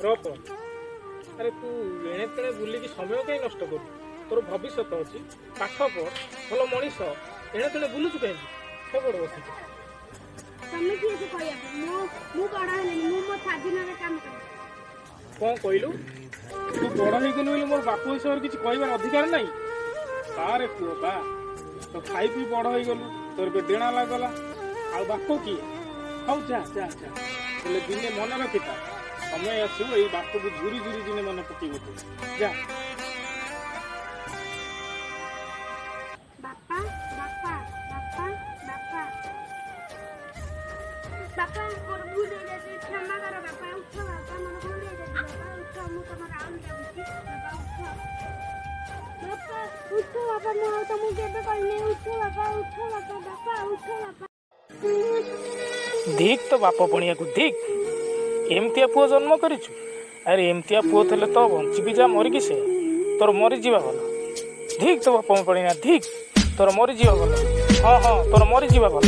ରପ ଆରେ ତୁ ଏଣେ ତେଣେ ବୁଲିକି ସମୟ କାହିଁ ନଷ୍ଟ କରୁ? ତୋର ଭବିଷ୍ୟତ ଅଛି, ପାଠ ପଢ, ଭଲ ମଣିଷ, ଏଣେ ତେଣେ ବୁଲୁଛୁ କାହିଁକି? ସବୁଆଡେ ବସିଛୁ। ତମେ କିଏ ଯେ କହିବାକୁ? ମୁଁ ବଡ ହେଲିଣି, ମୁଁ ମୋ ସ୍ୱାଧୀନରେ କାମ କରେ। କଣ କହିଲୁ? ତୁ ବଡ ହେଇଗଲୁ ବୋଲି ମୋର ବାପ ହିସାବରେ କିଛି କହିବାର ଅଧିକାର ନାହିଁ? ବାରେ ପୁଅ ବା, ତ ଖାଇ ପିଇ ବଡ ହେଇଗଲୁ, ତୋର ଏବେ ଡେଣା ଲାଗଲା, ଆଉ ବାପ କିଏ? ହଉ ଯା ଯା ଯା, ହେଲେ ଦିନେ ମନେ ରଖିଥା, ସମୟ ଆସିବ ଏଇ ବାପକୁ ଝୁରି ଝୁରି ଦିନେ ମନେ ପକେଇବ ତୁ। ଯା। ବାପା ବାପା ବାପା ବାପା ବାପା ମୋର ଭୁଲ ହେଇଯାଇଛି, କ୍ଷମା କର ବାପା। ଉଠ ବାପା, ମୋର ଭୁଲ ହେଇଯାଇଛି ବାପା। ଉଠ, ମୁଁ ତମର ଆଉ ଯାଉଛି ବାପା। ଉଠ ବାପା, ମୁଁ ଆଉ ତମକୁ କେବେ କହିନି। ଉଠ ବାପା, ଉଠ ବାପା, ବାପା ଉଠ ବାପା। ଧିକ୍ ତ ବାପ ପଣିଆକୁ ଧିକ୍, ଏମିତିଆ ପୁଅ ଜନ୍ମ କରିଛୁ। ଆରେ ଏମିତିଆ ପୁଅ ଥିଲେ ତ ବଞ୍ଚିବି ଯା ମରିକି ସେ, ତୋର ମରିଯିବା ଭଲ। ଧିକ୍ ତ ବାପ ପଣିଆ ଧିକ୍, ତୋର ମରିଯିବା ଭଲ। ହଁ ହଁ, ତୋର ମରିଯିବା ଭଲ।